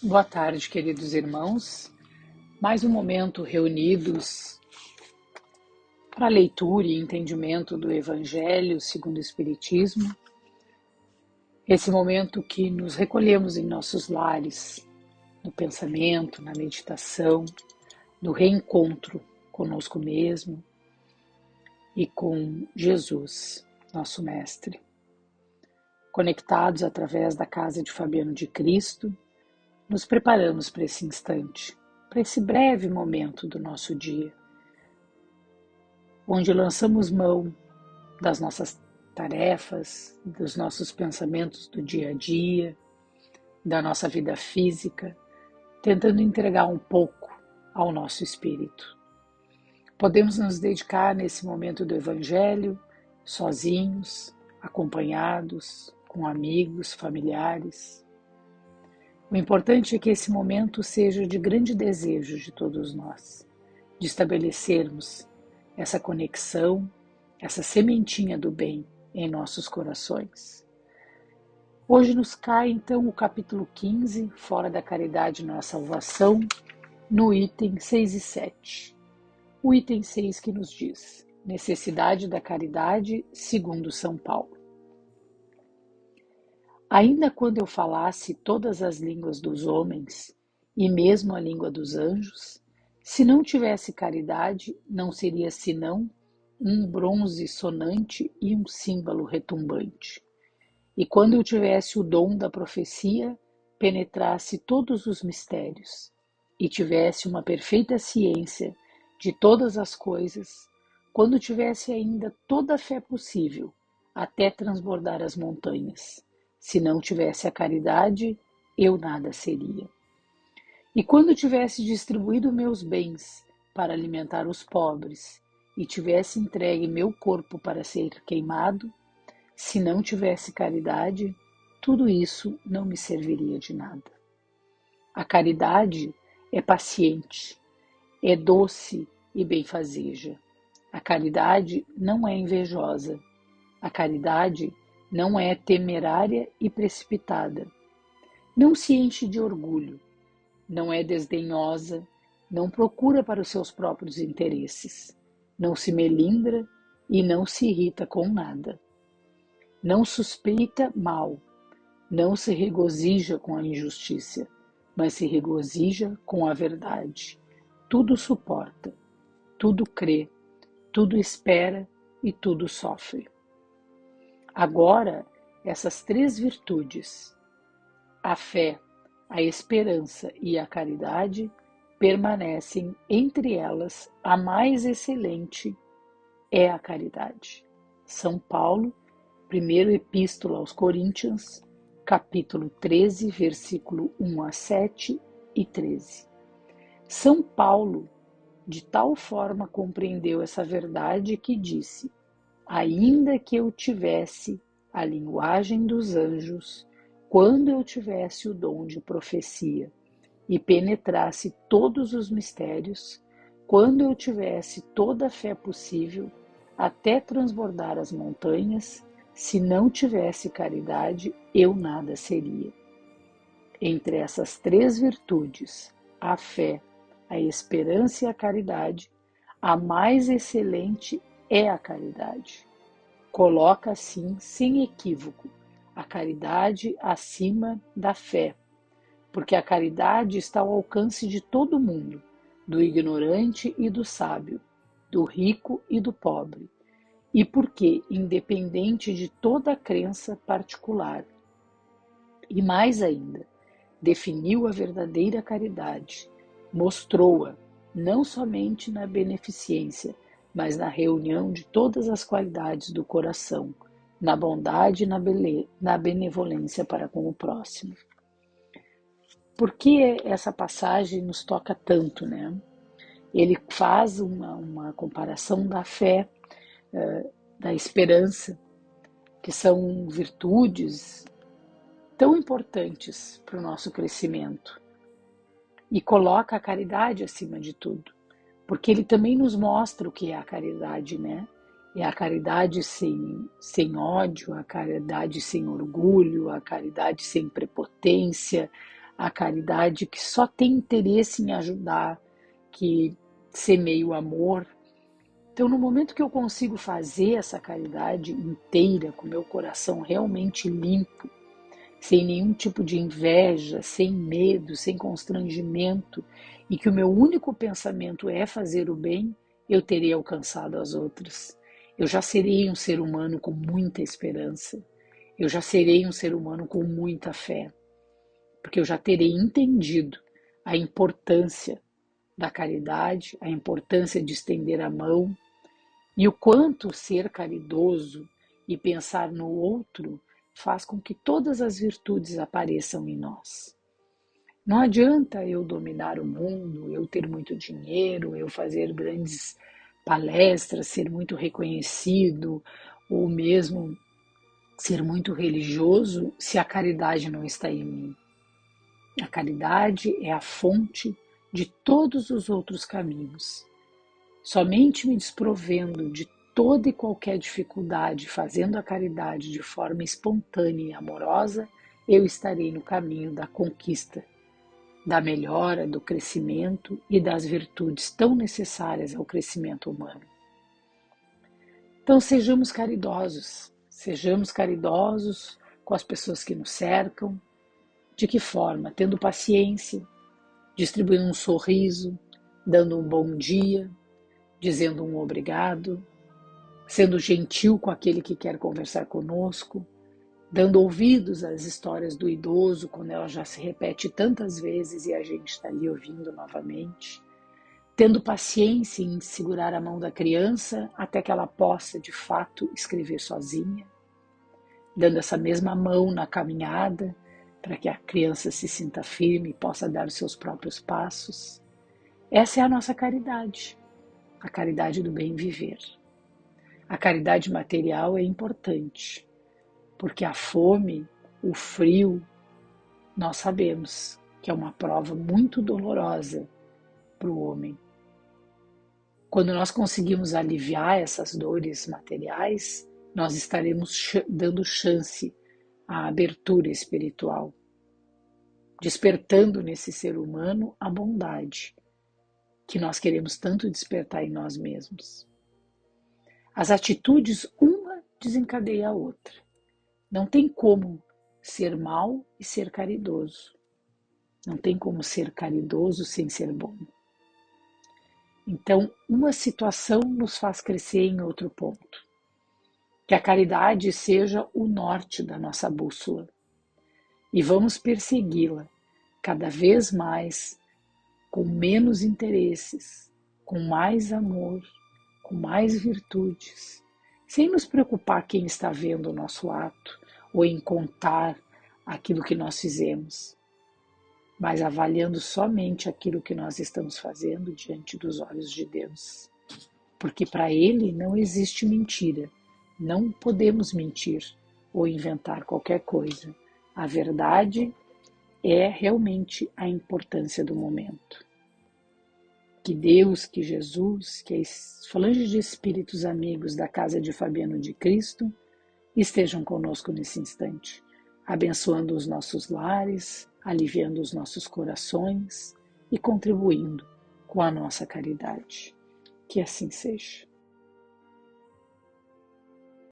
Boa tarde, queridos irmãos. Mais um momento reunidos para leitura e entendimento do Evangelho segundo o Espiritismo. Esse momento que nos recolhemos em nossos lares, no pensamento, na meditação, no reencontro conosco mesmo e com Jesus, nosso Mestre. Conectados através da casa de Fabiano de Cristo, nos preparamos para esse instante, para esse breve momento do nosso dia, onde lançamos mão das nossas tarefas, dos nossos pensamentos do dia a dia, da nossa vida física, tentando entregar um pouco ao nosso espírito. Podemos nos dedicar nesse momento do Evangelho, sozinhos, acompanhados, com amigos, familiares. O importante é que esse momento seja de grande desejo de todos nós, de estabelecermos essa conexão, essa sementinha do bem em nossos corações. Hoje nos cai então o capítulo 15, Fora da Caridade na Salvação, no item 6 e 7. O item 6 que nos diz: necessidade da caridade segundo São Paulo. Ainda quando eu falasse todas as línguas dos homens, e mesmo a língua dos anjos, se não tivesse caridade, não seria senão um bronze sonante e um símbolo retumbante. E quando eu tivesse o dom da profecia, penetrasse todos os mistérios, e tivesse uma perfeita ciência de todas as coisas, quando tivesse ainda toda a fé possível, até transbordar as montanhas, se não tivesse a caridade, eu nada seria. E quando tivesse distribuído meus bens para alimentar os pobres, e tivesse entregue meu corpo para ser queimado, se não tivesse caridade, tudo isso não me serviria de nada. A caridade é paciente, é doce e benfazeja. A caridade não é invejosa. A caridade não é temerária e precipitada. Não se enche de orgulho, não é desdenhosa, não procura para os seus próprios interesses, não se melindra e não se irrita com nada. Não suspeita mal, não se regozija com a injustiça, mas se regozija com a verdade. Tudo suporta, tudo crê, tudo espera e tudo sofre. Agora, essas três virtudes, a fé, a esperança e a caridade, permanecem entre elas. A mais excelente é a caridade. São Paulo, primeira epístola aos Coríntios, capítulo 13, versículo 1 a 7 e 13. São Paulo, de tal forma compreendeu essa verdade que disse: ainda que eu tivesse a linguagem dos anjos, quando eu tivesse o dom de profecia e penetrasse todos os mistérios, quando eu tivesse toda a fé possível, até transbordar as montanhas, se não tivesse caridade, eu nada seria. Entre essas três virtudes, a fé, a esperança e a caridade, a mais excelente é a caridade. Coloca assim, sem equívoco, a caridade acima da fé, porque a caridade está ao alcance de todo mundo, do ignorante e do sábio, do rico e do pobre, e porque, independente de toda a crença particular, e mais ainda, definiu a verdadeira caridade, mostrou-a não somente na beneficência, mas na reunião de todas as qualidades do coração, na bondade e na benevolência para com o próximo. Por que essa passagem nos toca tanto, né? Ele faz uma comparação da fé, da esperança, que são virtudes tão importantes para o nosso crescimento, e coloca a caridade acima de tudo, porque ele também nos mostra o que é a caridade, né? É a caridade sem ódio, a caridade sem orgulho, a caridade sem prepotência, a caridade que só tem interesse em ajudar, que semeia o amor. Então, no momento que eu consigo fazer essa caridade inteira, com meu coração realmente limpo, sem nenhum tipo de inveja, sem medo, sem constrangimento, e que o meu único pensamento é fazer o bem, eu terei alcançado as outras. Eu já serei um ser humano com muita esperança. Eu já serei um ser humano com muita fé, porque eu já terei entendido a importância da caridade, a importância de estender a mão e o quanto ser caridoso e pensar no outro faz com que todas as virtudes apareçam em nós. Não adianta eu dominar o mundo, eu ter muito dinheiro, eu fazer grandes palestras, ser muito reconhecido, ou mesmo ser muito religioso, se a caridade não está em mim. A caridade é a fonte de todos os outros caminhos. Somente me desprovendo de toda e qualquer dificuldade, fazendo a caridade de forma espontânea e amorosa, eu estarei no caminho da conquista, da melhora, do crescimento e das virtudes tão necessárias ao crescimento humano. Então sejamos caridosos com as pessoas que nos cercam. De que forma? Tendo paciência, distribuindo um sorriso, dando um bom dia, dizendo um obrigado, sendo gentil com aquele que quer conversar conosco, dando ouvidos às histórias do idoso quando ela já se repete tantas vezes e a gente está ali ouvindo novamente, tendo paciência em segurar a mão da criança até que ela possa de fato escrever sozinha, dando essa mesma mão na caminhada para que a criança se sinta firme e possa dar os seus próprios passos. Essa é a nossa caridade, a caridade do bem viver. A caridade material é importante, porque a fome, o frio, nós sabemos que é uma prova muito dolorosa para o homem. Quando nós conseguimos aliviar essas dores materiais, nós estaremos dando chance à abertura espiritual, despertando nesse ser humano a bondade que nós queremos tanto despertar em nós mesmos. As atitudes, uma desencadeia a outra. Não tem como ser mal e ser caridoso. Não tem como ser caridoso sem ser bom. Então, uma situação nos faz crescer em outro ponto. Que a caridade seja o norte da nossa bússola. E vamos persegui-la cada vez mais, com menos interesses, com mais amor, com mais virtudes, sem nos preocupar quem está vendo o nosso ato ou em contar aquilo que nós fizemos, mas avaliando somente aquilo que nós estamos fazendo diante dos olhos de Deus. Porque para Ele não existe mentira, não podemos mentir ou inventar qualquer coisa. A verdade é realmente a importância do momento. Que Deus, que Jesus, que as falanges de espíritos amigos da casa de Fabiano de Cristo estejam conosco nesse instante, abençoando os nossos lares, aliviando os nossos corações e contribuindo com a nossa caridade. Que assim seja.